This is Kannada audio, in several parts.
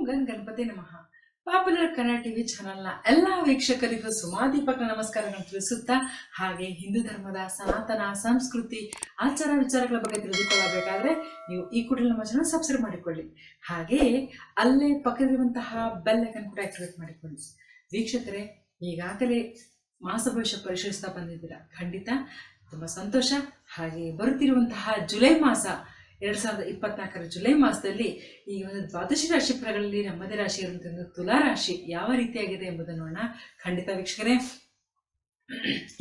ಗಣಪತಿ ನಮಃ. ಪಾಪ್ಯುಲರ್ ಕನ್ನಡ ಟಿವಿ ಚಾನೆಲ್ನ ಎಲ್ಲ ವೀಕ್ಷಕರಿಗೂ ಸುಮಾದೀಪಕ ನಮಸ್ಕಾರಗಳನ್ನು ತಿಳಿಸುತ್ತಾ, ಹಾಗೆ ಹಿಂದೂ ಧರ್ಮದ ಸನಾತನ ಸಂಸ್ಕೃತಿ ಆಚಾರ ವಿಚಾರಗಳ ಬಗ್ಗೆ ತಿಳಿದುಕೊಳ್ಳಬೇಕಾದ್ರೆ ನೀವು ಈ ಕೂಡಲೇ ನಮ್ಮ ಚಾನಲ್ ಸಬ್ಸ್ಕ್ರೈಬ್ ಮಾಡಿಕೊಳ್ಳಿ. ಹಾಗೆಯೇ ಅಲ್ಲೇ ಪಕ್ಕದಲ್ಲಿರುವಂತಹ ಬೆಲ್ ಐಕನ್ ಕೂಡ ಆಕ್ಟಿವೇಟ್ ಮಾಡಿಕೊಳ್ಳಿ. ವೀಕ್ಷಕರೇ, ಈಗಾಗಲೇ ಮಾಸ ಭವಿಷ್ಯ ಪರಿಶೀಲಿಸ್ತಾ ಬಂದಿದ್ದೀರಾ, ಖಂಡಿತ ತುಂಬ ಸಂತೋಷ. ಹಾಗೆ ಬರುತ್ತಿರುವಂತಹ ಜುಲೈ ಮಾಸ 2024 ಜುಲೈ ಮಾಸದಲ್ಲಿ ಈ ಒಂದು ದ್ವಾದಶಿ ರಾಶಿ ಫಲಗಳಲ್ಲಿ ನಮ್ಮದೇ ರಾಶಿ ಇರುವಂತಹ ತುಲಾ ರಾಶಿ ಯಾವ ರೀತಿಯಾಗಿದೆ ಎಂಬುದನ್ನು ನೋಡೋಣ. ಖಂಡಿತ ವೀಕ್ಷಕರೇ,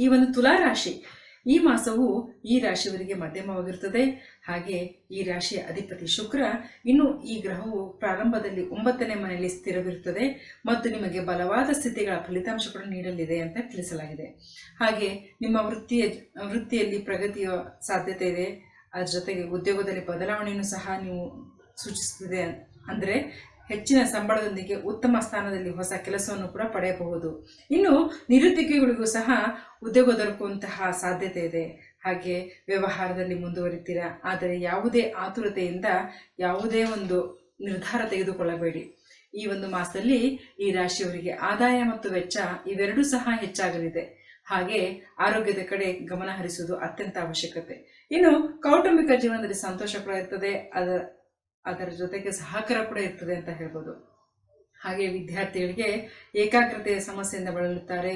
ಈ ಒಂದು ತುಲಾ ರಾಶಿ ಈ ಮಾಸವು ಈ ರಾಶಿಯವರಿಗೆ ಮಧ್ಯಮವಾಗಿರುತ್ತದೆ. ಹಾಗೆ ಈ ರಾಶಿಯ ಅಧಿಪತಿ ಶುಕ್ರ ಇನ್ನು ಈ ಗ್ರಹವು ಪ್ರಾರಂಭದಲ್ಲಿ 9ನೇ ಮನೆಯಲ್ಲಿ ಸ್ಥಿರವಿರುತ್ತದೆ ಮತ್ತು ನಿಮಗೆ ಬಲವಾದ ಸ್ಥಿತಿಗಳ ಫಲಿತಾಂಶಗಳನ್ನು ನೀಡಲಿದೆ ಅಂತ ತಿಳಿಸಲಾಗಿದೆ. ಹಾಗೆ ನಿಮ್ಮ ವೃತ್ತಿಯಲ್ಲಿ ಪ್ರಗತಿಯ ಸಾಧ್ಯತೆ ಇದೆ. ಅದರ ಜೊತೆಗೆ ಉದ್ಯೋಗದಲ್ಲಿ ಬದಲಾವಣೆಯನ್ನು ಸಹ ನೀವು ಸೂಚಿಸುತ್ತದೆ. ಅಂದರೆ ಹೆಚ್ಚಿನ ಸಂಬಳದೊಂದಿಗೆ ಉತ್ತಮ ಸ್ಥಾನದಲ್ಲಿ ಹೊಸ ಕೆಲಸವನ್ನು ಕೂಡ ಪಡೆಯಬಹುದು. ಇನ್ನು ನಿರುದ್ಯೋಗಿಗಳಿಗೂ ಸಹ ಉದ್ಯೋಗ ದೊರಕುವಂತಹ ಸಾಧ್ಯತೆ ಇದೆ. ಹಾಗೆ ವ್ಯವಹಾರದಲ್ಲಿ ಮುಂದುವರಿತೀರಾ, ಆದರೆ ಯಾವುದೇ ಆತುರತೆಯಿಂದ ಯಾವುದೇ ಒಂದು ನಿರ್ಧಾರ ತೆಗೆದುಕೊಳ್ಳಬೇಡಿ. ಈ ಒಂದು ಮಾಸದಲ್ಲಿ ಈ ರಾಶಿಯವರಿಗೆ ಆದಾಯ ಮತ್ತು ವೆಚ್ಚ ಇವೆರಡೂ ಸಹ ಹೆಚ್ಚಾಗಲಿದೆ. ಹಾಗೆ ಆರೋಗ್ಯದ ಕಡೆ ಗಮನ ಹರಿಸುವುದು ಅತ್ಯಂತ ಅವಶ್ಯಕತೆ. ಇನ್ನು ಕೌಟುಂಬಿಕ ಜೀವನದಲ್ಲಿ ಸಂತೋಷ ಕೂಡ ಇರ್ತದೆ, ಅದರ ಜೊತೆಗೆ ಸಹಕಾರ ಕೂಡ ಇರ್ತದೆ ಅಂತ ಹೇಳ್ಬೋದು. ಹಾಗೆ ವಿದ್ಯಾರ್ಥಿಗಳಿಗೆ ಏಕಾಗ್ರತೆಯ ಸಮಸ್ಯೆಯಿಂದ ಬಳಲುತ್ತಾರೆ.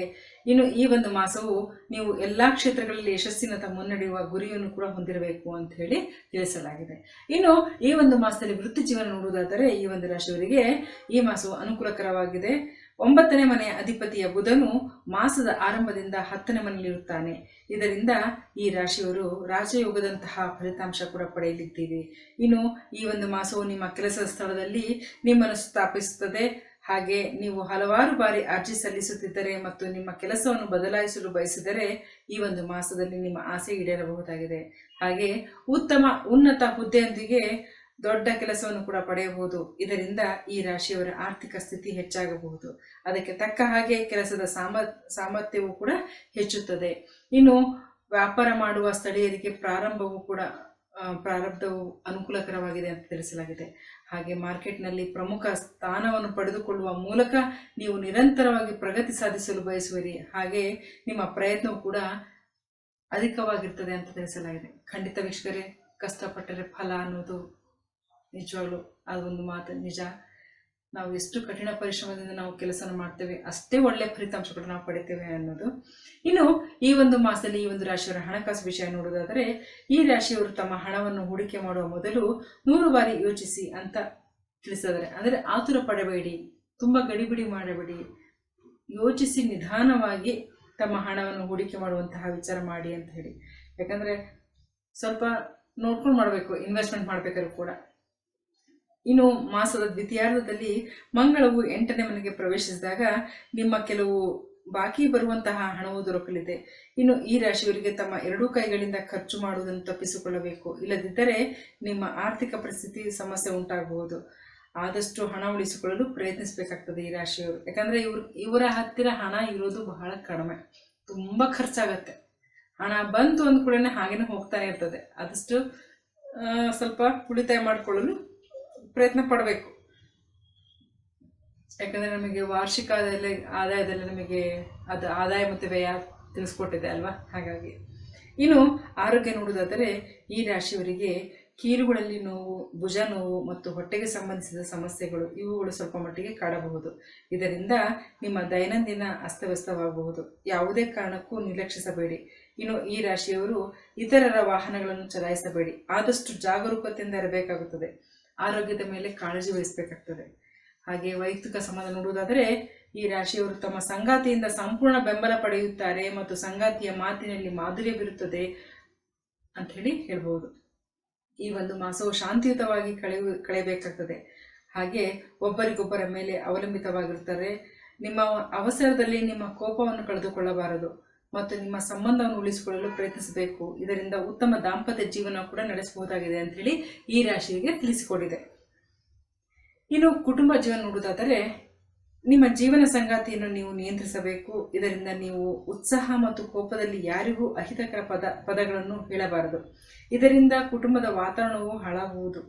ಇನ್ನು ಈ ಒಂದು ಮಾಸವು ನೀವು ಎಲ್ಲ ಕ್ಷೇತ್ರಗಳಲ್ಲಿ ಯಶಸ್ಸಿನತ್ತ ಮುನ್ನಡೆಯುವ ಗುರಿಯನ್ನು ಕೂಡ ಹೊಂದಿರಬೇಕು ಅಂತ ಹೇಳಿ ತಿಳಿಸಲಾಗಿದೆ. ಇನ್ನು ಈ ಒಂದು ಮಾಸದಲ್ಲಿ ವೃತ್ತಿ ಜೀವನ ನೋಡುವುದಾದರೆ ಈ ಒಂದು ರಾಶಿಯವರಿಗೆ ಈ ಮಾಸವು ಅನುಕೂಲಕರವಾಗಿದೆ. 9ನೇ ಮನೆಯ ಅಧಿಪತಿಯ ಬುಧನು ಮಾಸದ ಆರಂಭದಿಂದ 10ನೇ ಮನೆಯಲ್ಲಿರುತ್ತಾನೆ. ಇದರಿಂದ ಈ ರಾಶಿಯವರು ರಾಜಯೋಗದಂತಹ ಫಲಿತಾಂಶ ಕೂಡ ಪಡೆಯಲಿದ್ದೀರಿ. ಇನ್ನು ಈ ಒಂದು ಮಾಸವು ನಿಮ್ಮ ಕೆಲಸದ ಸ್ಥಳದಲ್ಲಿ ನಿಮ್ಮನ್ನು ಸ್ಥಾಪಿಸುತ್ತದೆ. ಹಾಗೆ ನೀವು ಹಲವಾರು ಬಾರಿ ಅರ್ಜಿ ಸಲ್ಲಿಸುತ್ತಿದ್ದರೆ ಮತ್ತು ನಿಮ್ಮ ಕೆಲಸವನ್ನು ಬದಲಾಯಿಸಲು ಬಯಸಿದರೆ ಈ ಒಂದು ಮಾಸದಲ್ಲಿ ನಿಮ್ಮ ಆಸೆ ಈಡೇರಬಹುದಾಗಿದೆ. ಹಾಗೆ ಉನ್ನತ ಹುದ್ದೆಯೊಂದಿಗೆ ದೊಡ್ಡ ಕೆಲಸವನ್ನು ಕೂಡ ಪಡೆಯಬಹುದು. ಇದರಿಂದ ಈ ರಾಶಿಯವರ ಆರ್ಥಿಕ ಸ್ಥಿತಿ ಹೆಚ್ಚಾಗಬಹುದು. ಅದಕ್ಕೆ ತಕ್ಕ ಹಾಗೆ ಕೆಲಸದ ಸಾಮರ್ಥ್ಯವೂ ಕೂಡ ಹೆಚ್ಚುತ್ತದೆ. ಇನ್ನು ವ್ಯಾಪಾರ ಮಾಡುವ ಸ್ಥಳೀಯರಿಗೆ ಪ್ರಾರಂಭವು ಅನುಕೂಲಕರವಾಗಿದೆ ಅಂತ ತಿಳಿಸಲಾಗಿದೆ. ಹಾಗೆ ಮಾರ್ಕೆಟ್ನಲ್ಲಿ ಪ್ರಮುಖ ಸ್ಥಾನವನ್ನು ಪಡೆದುಕೊಳ್ಳುವ ಮೂಲಕ ನೀವು ನಿರಂತರವಾಗಿ ಪ್ರಗತಿ ಸಾಧಿಸಲು ಬಯಸುವಿರಿ. ಹಾಗೆ ನಿಮ್ಮ ಪ್ರಯತ್ನವು ಕೂಡ ಅಧಿಕವಾಗಿರ್ತದೆ ಅಂತ ತಿಳಿಸಲಾಗಿದೆ. ಖಂಡಿತ ವೀಕ್ಷಕರೇ, ಕಷ್ಟಪಟ್ಟರೆ ಫಲ ಅನ್ನೋದು ನಿಜವಾಗ್ಲೂ ಅದೊಂದು ಮಾತು ನಿಜ. ನಾವು ಎಷ್ಟು ಕಠಿಣ ಪರಿಶ್ರಮದಿಂದ ನಾವು ಕೆಲಸನ ಮಾಡ್ತೇವೆ, ಅಷ್ಟೇ ಒಳ್ಳೆ ಫಲಿತಾಂಶಗಳು ನಾವು ಪಡಿತೇವೆ ಅನ್ನೋದು. ಇನ್ನು ಈ ಒಂದು ಮಾಸದಲ್ಲಿ ಈ ಒಂದು ರಾಶಿಯವರ ಹಣಕಾಸು ವಿಷಯ ನೋಡೋದಾದರೆ ಈ ರಾಶಿಯವರು ತಮ್ಮ ಹಣವನ್ನು ಹೂಡಿಕೆ ಮಾಡುವ ಮೊದಲು 100 ಬಾರಿ ಯೋಚಿಸಿ ಅಂತ ತಿಳಿಸಿದ್ದಾರೆ. ಅಂದರೆ ಆತುರ ಪಡಬೇಡಿ, ತುಂಬ ಗಡಿಬಿಡಿ ಮಾಡಬೇಡಿ, ಯೋಚಿಸಿ ನಿಧಾನವಾಗಿ ತಮ್ಮ ಹಣವನ್ನು ಹೂಡಿಕೆ ಮಾಡುವಂತಹ ವಿಚಾರ ಮಾಡಿ ಅಂತ ಹೇಳಿ. ಯಾಕಂದರೆ ಸ್ವಲ್ಪ ನೋಡ್ಕೊಂಡು ಮಾಡಬೇಕು ಇನ್ವೆಸ್ಟ್ಮೆಂಟ್ ಮಾಡಬೇಕಾದ್ರೂ ಕೂಡ. ಇನ್ನು ಮಾಸದ ದ್ವಿತೀಯಾರ್ಧದಲ್ಲಿ ಮಂಗಳವು 8ನೇ ಮನೆಗೆ ಪ್ರವೇಶಿಸಿದಾಗ ನಿಮ್ಮ ಕೆಲವು ಬಾಕಿ ಬರುವಂತಹ ಹಣವು ದೊರಕಲಿದೆ. ಇನ್ನು ಈ ರಾಶಿಯವರಿಗೆ ತಮ್ಮ 2 ಕೈಗಳಿಂದ ಖರ್ಚು ಮಾಡುವುದನ್ನು ತಪ್ಪಿಸಿಕೊಳ್ಳಬೇಕು. ಇಲ್ಲದಿದ್ದರೆ ನಿಮ್ಮ ಆರ್ಥಿಕ ಪರಿಸ್ಥಿತಿ ಸಮಸ್ಯೆ ಉಂಟಾಗಬಹುದು. ಆದಷ್ಟು ಹಣ ಉಳಿಸಿಕೊಳ್ಳಲು ಪ್ರಯತ್ನಿಸಬೇಕಾಗ್ತದೆ ಈ ರಾಶಿಯವರು. ಯಾಕಂದರೆ ಇವರ ಹತ್ತಿರ ಹಣ ಇರೋದು ಬಹಳ ಕಡಿಮೆ, ತುಂಬ ಖರ್ಚಾಗತ್ತೆ. ಹಣ ಬಂತು ಅಂದ ಕೂಡ ಹಾಗೇನೆ ಹೋಗ್ತಾನೆ ಇರ್ತದೆ. ಆದಷ್ಟು ಸ್ವಲ್ಪ ಉಳಿತಾಯ ಮಾಡಿಕೊಳ್ಳಲು ಪ್ರಯತ್ನ ಪಡಬೇಕು. ಯಾಕಂದರೆ ನಮಗೆ ವಾರ್ಷಿಕ ಆದಾಯದಲ್ಲಿ ನಮಗೆ ಅದು ಆದಾಯ ಮತ್ತು ವ್ಯಯ ತಿಳಿಸ್ಕೊಟ್ಟಿದೆ ಅಲ್ವಾ. ಹಾಗಾಗಿ ಇನ್ನು ಆರೋಗ್ಯ ನೋಡುವುದಾದರೆ ಈ ರಾಶಿಯವರಿಗೆ ಕೀಲುಗಳಲ್ಲಿ ನೋವು, ಭುಜ ನೋವು ಮತ್ತು ಹೊಟ್ಟೆಗೆ ಸಂಬಂಧಿಸಿದ ಸಮಸ್ಯೆಗಳು ಇವುಗಳು ಸ್ವಲ್ಪ ಮಟ್ಟಿಗೆ ಕಾಡಬಹುದು. ಇದರಿಂದ ನಿಮ್ಮ ದೈನಂದಿನ ಅಸ್ತವ್ಯಸ್ತವಾಗಬಹುದು. ಯಾವುದೇ ಕಾರಣಕ್ಕೂ ನಿರ್ಲಕ್ಷಿಸಬೇಡಿ. ಇನ್ನು ಈ ರಾಶಿಯವರು ಇತರರ ವಾಹನಗಳನ್ನು ಚಲಾಯಿಸಬೇಡಿ. ಆದಷ್ಟು ಜಾಗರೂಕತೆಯಿಂದ ಇರಬೇಕಾಗುತ್ತದೆ. ಆರೋಗ್ಯದ ಮೇಲೆ ಕಾಳಜಿ ವಹಿಸಬೇಕಾಗ್ತದೆ. ಹಾಗೆ ವೈಯಕ್ತಿಕ ಸಂಬಂಧ ನೋಡುವುದಾದರೆ ಈ ರಾಶಿಯವರು ತಮ್ಮ ಸಂಗಾತಿಯಿಂದ ಸಂಪೂರ್ಣ ಬೆಂಬಲ ಪಡೆಯುತ್ತಾರೆ ಮತ್ತು ಸಂಗಾತಿಯ ಮಾತಿನಲ್ಲಿ ಮಾಧುರ್ಯವಿರುತ್ತದೆ ಅಂತ ಹೇಳ್ಬೋದು. ಈ ಒಂದು ಮಾಸವು ಶಾಂತಿಯುತವಾಗಿ ಕಳೆಯಬೇಕಾಗ್ತದೆ. ಹಾಗೆ ಒಬ್ಬರಿಗೊಬ್ಬರ ಮೇಲೆ ಅವಲಂಬಿತವಾಗಿರುತ್ತಾರೆ. ನಿಮ್ಮ ಅವಸರದಲ್ಲಿ ನಿಮ್ಮ ಕೋಪವನ್ನು ಕಳೆದುಕೊಳ್ಳಬಾರದು ಮತ್ತು ನಿಮ್ಮ ಸಂಬಂಧವನ್ನು ಉಳಿಸಿಕೊಳ್ಳಲು ಪ್ರಯತ್ನಿಸಬೇಕು. ಇದರಿಂದ ಉತ್ತಮ ದಾಂಪತ್ಯ ಜೀವನ ಕೂಡ ನಡೆಸಬಹುದಾಗಿದೆ ಅಂತ ಹೇಳಿ ಈ ರಾಶಿಗೆ ತಿಳಿಸಿಕೊಟ್ಟಿದೆ. ಇನ್ನು ಕುಟುಂಬ ಜೀವನ ನೋಡುವುದಾದರೆ ನಿಮ್ಮ ಜೀವನ ಸಂಗಾತಿಯನ್ನು ನೀವು ನಿಯಂತ್ರಿಸಬೇಕು. ಇದರಿಂದ ನೀವು ಉತ್ಸಾಹ ಮತ್ತು ಕೋಪದಲ್ಲಿ ಯಾರಿಗೂ ಅಹಿತಕರ ಪದಗಳನ್ನು ಹೇಳಬಾರದು. ಇದರಿಂದ ಕುಟುಂಬದ ವಾತಾವರಣವು ಹಾಳಾಗುವುದು.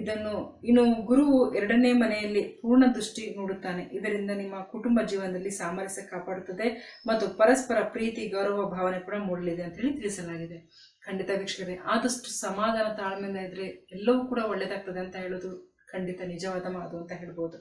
ಇನ್ನು ಗುರುವು 2ನೇ ಮನೆಯಲ್ಲಿ ಪೂರ್ಣ ದೃಷ್ಟಿ ನೋಡುತ್ತಾನೆ. ಇದರಿಂದ ನಿಮ್ಮ ಕುಟುಂಬ ಜೀವನದಲ್ಲಿ ಸಾಮರಸ್ಯ ಕಾಪಾಡುತ್ತದೆ ಮತ್ತು ಪರಸ್ಪರ ಪ್ರೀತಿ ಗೌರವ ಭಾವನೆ ಕೂಡ ಮೂಡಲಿದೆ ಅಂತ ಹೇಳಿ ತಿಳಿಸಲಾಗಿದೆ. ಖಂಡಿತ ವೀಕ್ಷಕರೇ, ಆದಷ್ಟು ಸಮಾಧಾನ ತಾಳ್ಮೆಯಿಂದ ಇದ್ರೆ ಎಲ್ಲವೂ ಕೂಡ ಒಳ್ಳೇದಾಗ್ತದೆ ಅಂತ ಹೇಳೋದು ಖಂಡಿತ ನಿಜವಾದ ಮಾತು ಅಂತ ಹೇಳ್ಬೋದು.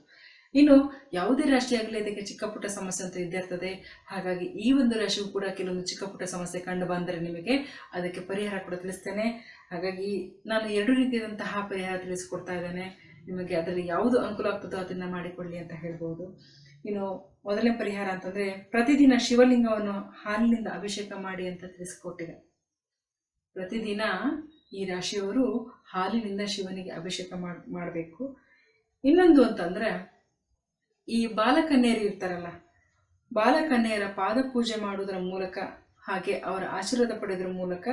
ಇನ್ನು ಯಾವುದೇ ರಾಶಿ ಆಗಲಿ ಇದಕ್ಕೆ ಚಿಕ್ಕ ಪುಟ್ಟ ಸಮಸ್ಯೆ ಅಂತ ಇದ್ದೇ ಇರ್ತದೆ. ಹಾಗಾಗಿ ಈ ಒಂದು ರಾಶಿಯು ಕೂಡ ಕೆಲವೊಂದು ಚಿಕ್ಕ ಪುಟ್ಟ ಸಮಸ್ಯೆ ಕಂಡು ಬಂದರೆ ನಿಮಗೆ ಅದಕ್ಕೆ ಪರಿಹಾರ ಕೂಡ ತಿಳಿಸ್ತೇನೆ. ಹಾಗಾಗಿ ನಾನು 2 ರೀತಿಯಾದಂತಹ ಪರಿಹಾರ ತಿಳಿಸ್ಕೊಡ್ತಾ ಇದ್ದೇನೆ. ನಿಮಗೆ ಅದರಲ್ಲಿ ಯಾವುದು ಅನುಕೂಲ ಆಗ್ತದೋ ಅದನ್ನು ಮಾಡಿಕೊಳ್ಳಿ ಅಂತ ಹೇಳ್ಬೋದು. ಇನ್ನು ಮೊದಲನೇ ಪರಿಹಾರ ಅಂತಂದರೆ, ಪ್ರತಿದಿನ ಶಿವಲಿಂಗವನ್ನು ಹಾಲಿನಿಂದ ಅಭಿಷೇಕ ಮಾಡಿ ಅಂತ ತಿಳಿಸ್ಕೊಟ್ಟಿದೆ. ಪ್ರತಿದಿನ ಈ ರಾಶಿಯವರು ಹಾಲಿನಿಂದ ಶಿವನಿಗೆ ಅಭಿಷೇಕ ಮಾಡಬೇಕು. ಇನ್ನೊಂದು ಅಂತಂದರೆ, ಈ ಬಾಲಕನ್ಯರು ಇರ್ತಾರಲ್ಲ, ಬಾಲಕನ್ಯರ ಪಾದ ಪೂಜೆ ಮಾಡುವುದರ ಮೂಲಕ ಹಾಗೆ ಅವರ ಆಶೀರ್ವಾದ ಪಡೆಯೋದ್ರ ಮೂಲಕ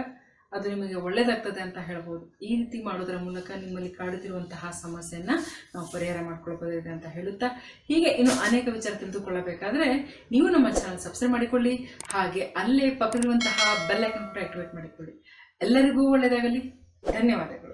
ಅದು ನಿಮಗೆ ಒಳ್ಳೆಯದಾಗ್ತದೆ ಅಂತ ಹೇಳ್ಬೋದು. ಈ ರೀತಿ ಮಾಡೋದರ ಮೂಲಕ ನಿಮ್ಮಲ್ಲಿ ಕಾಡುತ್ತಿರುವಂತಹ ಸಮಸ್ಯೆಯನ್ನು ನಾವು ಪರಿಹಾರ ಮಾಡ್ಕೊಳ್ಬೋದಿದೆ ಅಂತ ಹೇಳುತ್ತಾ, ಹೀಗೆ ಇನ್ನು ಅನೇಕ ವಿಚಾರ ತಿಳಿದುಕೊಳ್ಳಬೇಕಾದ್ರೆ ನೀವು ನಮ್ಮ ಚಾನಲ್ ಸಬ್ಸ್ಕ್ರೈಬ್ ಮಾಡಿಕೊಳ್ಳಿ. ಹಾಗೆ ಅಲ್ಲೇ ಪಕ್ಕದಲ್ಲಿರುವಂತಹ ಬೆಲ್ ಐಕಾನ್ ಕೂಡ ಆಕ್ಟಿವೇಟ್ ಮಾಡಿಕೊಳ್ಳಿ. ಎಲ್ಲರಿಗೂ ಒಳ್ಳೆಯದಾಗಲಿ. ಧನ್ಯವಾದಗಳು.